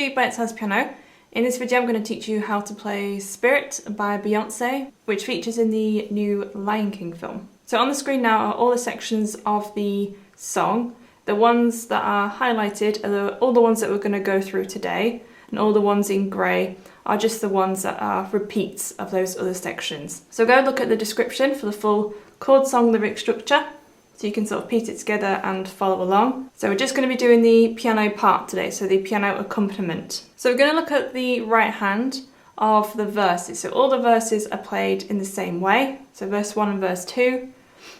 to Bitesize Piano. In this video I'm going to teach you how to play Spirit by Beyonce, which features in the new Lion King film. So on the screen now are all the sections of the song. The ones that are highlighted are all the ones that we're going to go through today, and all the ones in grey are just the ones that are repeats of those other sections. So go look at the description for the full chord, song, lyric structure, so you can sort of piece it together and follow along. So we're just going to be doing the piano part today, so the piano accompaniment. So we're going to look at the right hand of the verses. So all the verses are played in the same way. So verse 1 and verse 2.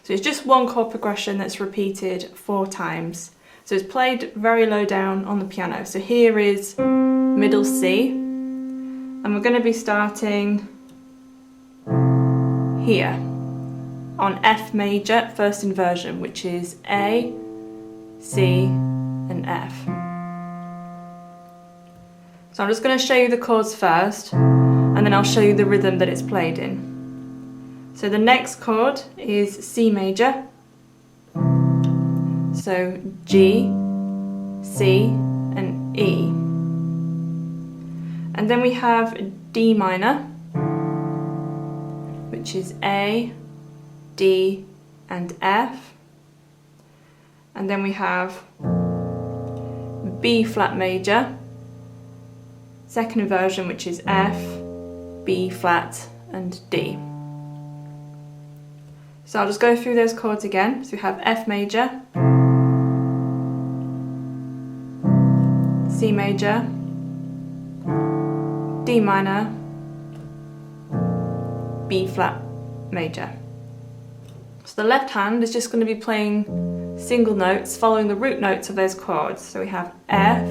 So it's just one chord progression that's repeated 4 times. So it's played very low down on the piano. So here is middle C, and we're going to be starting here on F major, first inversion, which is A, C, and F. So I'm just going to show you the chords first, and then I'll show you the rhythm that it's played in. So the next chord is C major, so G, C, and E. And then we have D minor, which is A, D, and F. And then we have B flat major, second inversion, which is F, B flat, and D. So I'll just go through those chords again. So we have F major, C major, D minor, B flat major. So the left hand is just going to be playing single notes following the root notes of those chords. So we have F,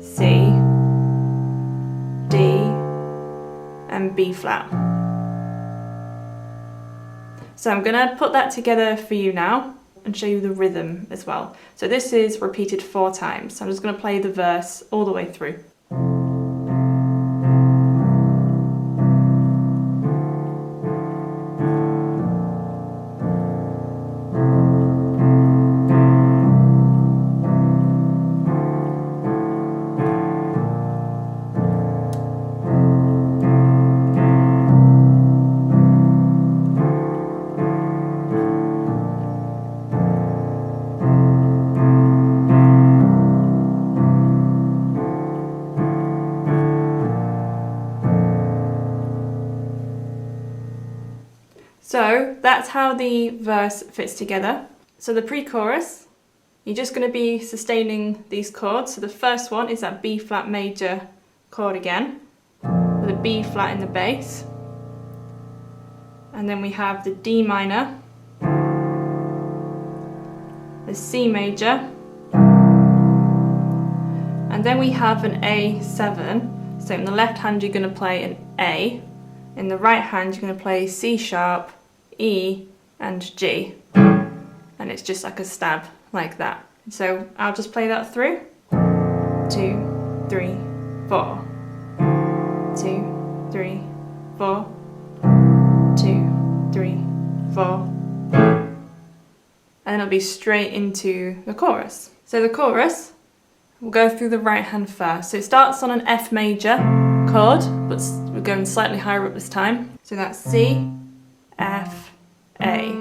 C, D, and B flat. So I'm going to put that together for you now and show you the rhythm as well. So this is repeated 4 times. So I'm just going to play the verse all the way through. So that's how the verse fits together. So the pre-chorus, you're just going to be sustaining these chords. So the first one is that B flat major chord again, with a B flat in the bass. And then we have the D minor, the C major, and then we have an A7. So in the left hand you're going to play an A, in the right hand you're going to play C sharp, E, and G, and it's just like a stab like that. So I'll just play that through. 2, 3, 4. 2, 3, 4. 2, 3, 4. And then it'll be straight into the chorus. So the chorus, we'll go through the right hand first. So it starts on an F major chord, but we're going slightly higher up this time. So that's C, F, A.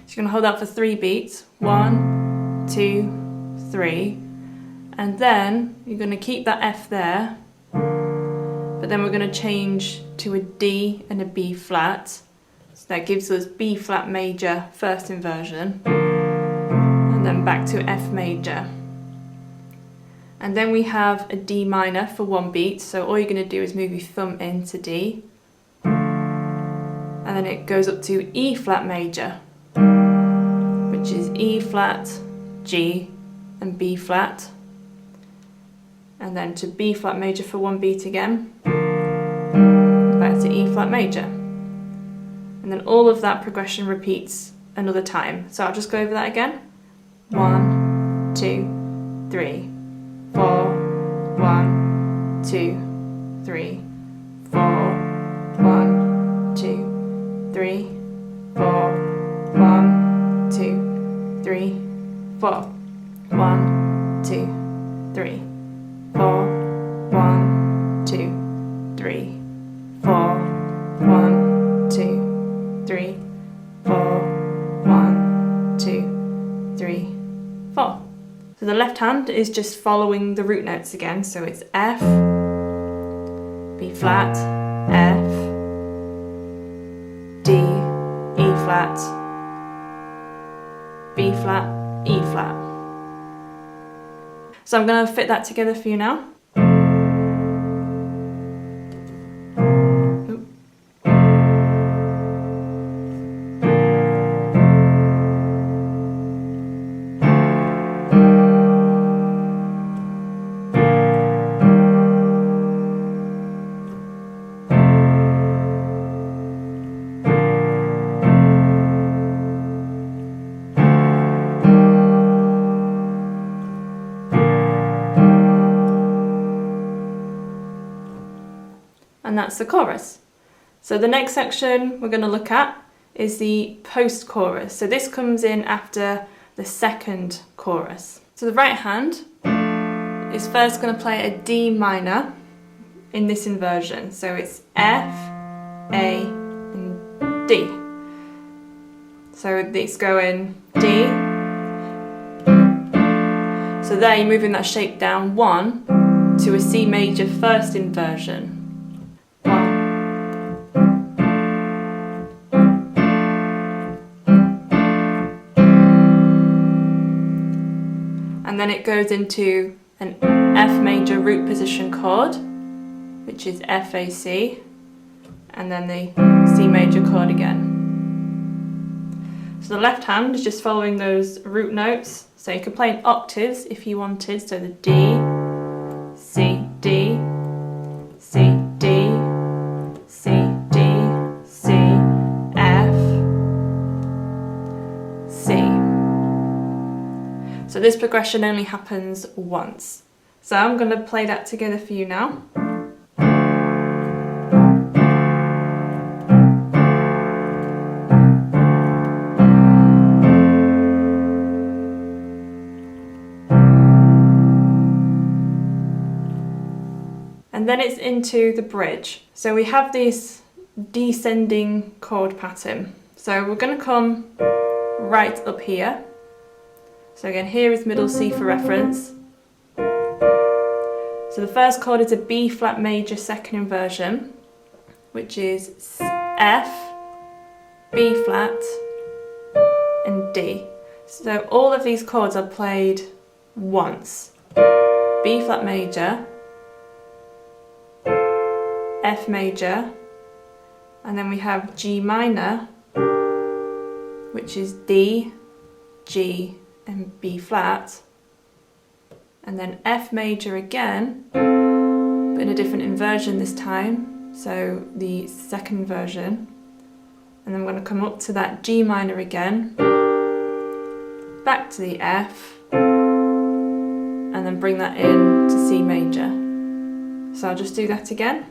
So you're going to hold that for 3 beats. 1, 2, 3. And then you're going to keep that F there, but then we're going to change to a D and a B flat. So that gives us B flat major, first inversion, and then back to F major. And then we have a D minor for 1 beat, so all you're going to do is move your thumb into D, and then it goes up to E flat major, which is E flat, G, and B flat, and then to B flat major for 1 beat again, back to E flat major. And then all of that progression repeats another time. So I'll just go over that again. 1, 2, 3. 4, 1, 2, 3, 4, 1, 2, 3, 4, 1, 2, 3, 4. 1, 2, 3, 4, 1, 2, 3, 4, 1, 2, 3, 4, 1, 2, 3, 4. So the left hand is just following the root notes again, so it's F, B flat, F, D, E flat, B flat, E flat. So I'm going to fit that together for you now. And that's the chorus. So the next section we're going to look at is the post-chorus. So this comes in after the second chorus. So the right hand is first going to play a D minor in this inversion. So it's F, A, and D. So it's going D. So there you're moving that shape down 1 to a C major first inversion. And then it goes into an F major root position chord, which is F, A, C, and then the C major chord again. So the left hand is just following those root notes. So you could play in octaves if you wanted, so the D, C, D, C, D, C, D, C, F, C. So this progression only happens once. So I'm going to play that together for you now. And then it's into the bridge. So we have this descending chord pattern. So we're going to come right up here. So again, here is middle C for reference. So the first chord is a B flat major second inversion, which is F, B flat, and D. So all of these chords are played once. B flat major, F major, and then we have G minor, which is D, G, and B flat, and then F major again, but in a different inversion this time, so the second inversion, and then I'm going to come up to that G minor again, back to the F, and then bring that in to C major. So I'll just do that again.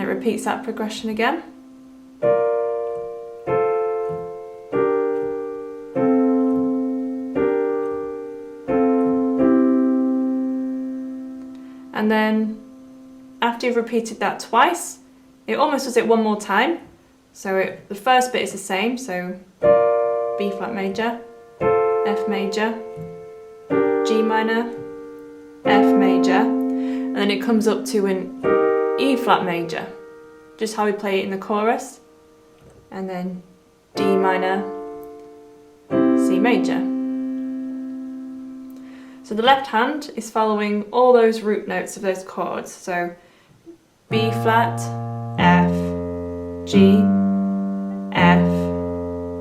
Repeats that progression again. And then after you've repeated that twice, it almost does it one more time. So the first bit is the same, so B flat major, F major, G minor, F major, and then it comes up to an E flat major. Just how we play it in the chorus, and then D minor, C major. So the left hand is following all those root notes of those chords, so B flat, F, G, F,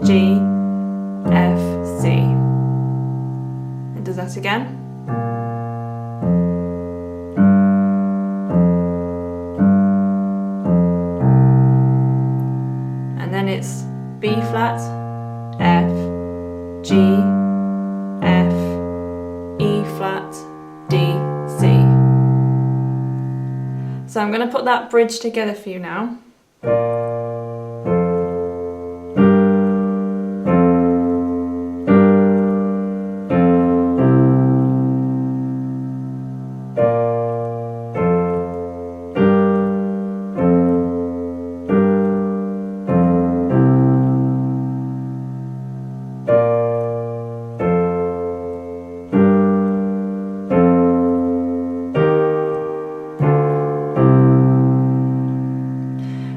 G, F, C. And does that again. It's B flat, F, G, F, E flat, D, C. So I'm going to put that bridge together for you now.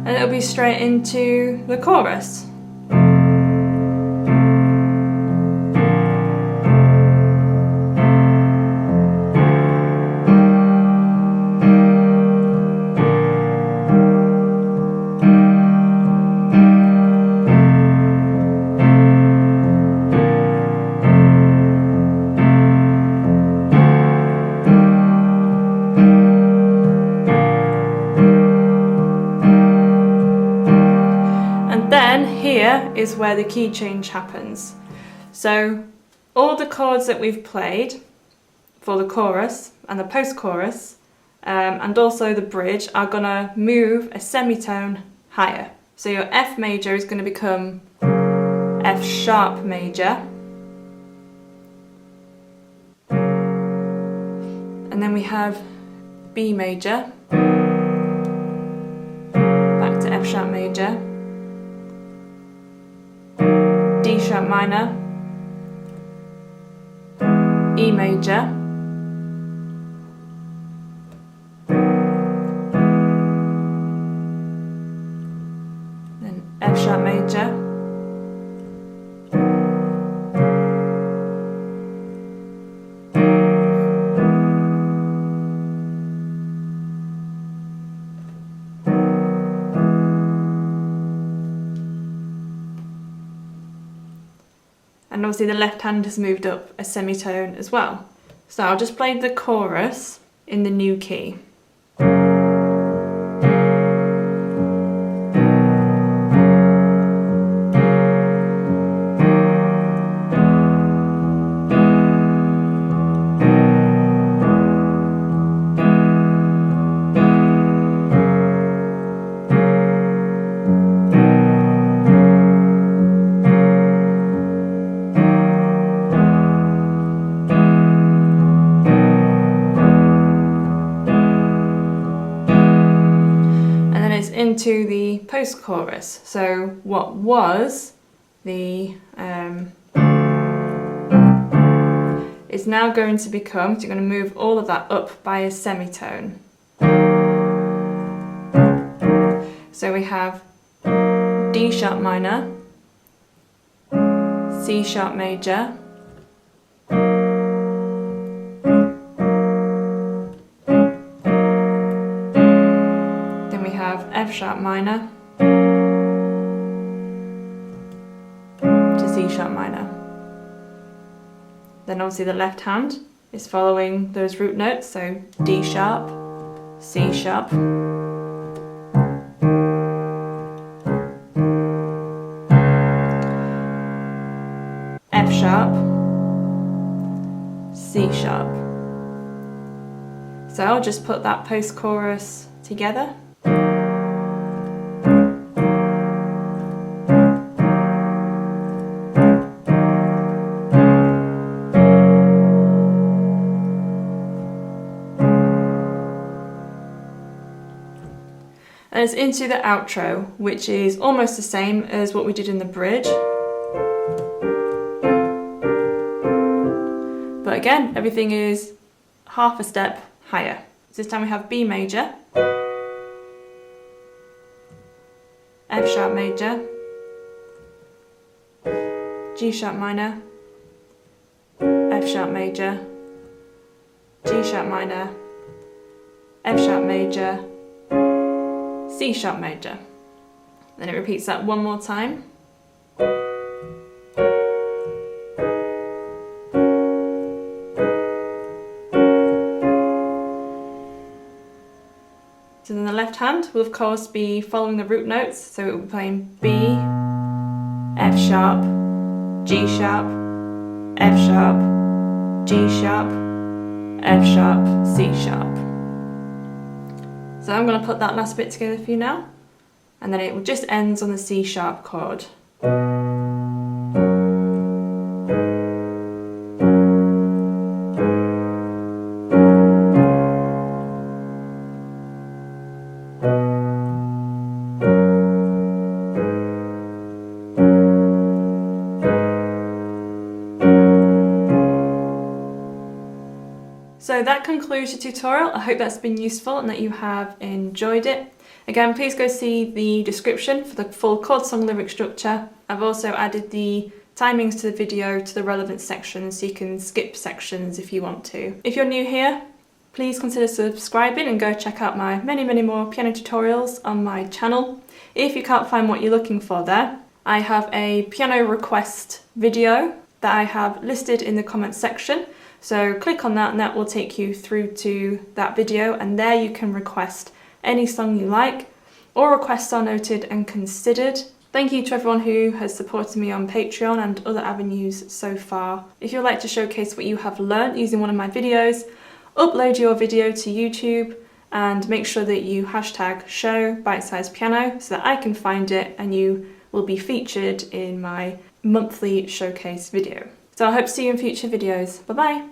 And it'll be straight into the chorus. Here is where the key change happens. So all the chords that we've played for the chorus and the post-chorus and also the bridge are going to move a semitone higher. So your F major is going to become F sharp major. And then we have B major, back to F sharp major, D sharp minor, E major, then F sharp major, and obviously the left hand has moved up a semitone as well. So I'll just play the chorus in the new key. Into the post-chorus. So what was the is now going to become, so you're going to move all of that up by a semitone. So we have D sharp minor, C sharp major, F sharp minor to C sharp minor. Then obviously the left hand is following those root notes, so D sharp, C sharp, F sharp, C sharp. So I'll just put that post-chorus together. And it's into the outro, which is almost the same as what we did in the bridge. But again, everything is half a step higher. So this time we have B major, F sharp major, G sharp minor, F sharp major, G sharp minor, F sharp major, C sharp major. Then it repeats that one more time. So then the left hand will of course be following the root notes, so it will be playing B, F sharp, G sharp, F sharp, G sharp, F sharp, C sharp. So I'm going to put that last bit together for you now, and then it just ends on the C sharp chord. So that concludes the tutorial. I hope that's been useful and that you have enjoyed it. Again, please go see the description for the full chord song lyric structure. I've also added the timings to the video to the relevant sections so you can skip sections if you want to. If you're new here, please consider subscribing and go check out my many more piano tutorials on my channel. If you can't find what you're looking for there, I have a piano request video that I have listed in the comments section. So click on that and that will take you through to that video, and there you can request any song you like. All requests are noted and considered. Thank you to everyone who has supported me on Patreon and other avenues so far. If you'd like to showcase what you have learnt using one of my videos, upload your video to YouTube and make sure that you hashtag show Bitesize Piano so that I can find it and you will be featured in my monthly showcase video. So I hope to see you in future videos. Bye bye!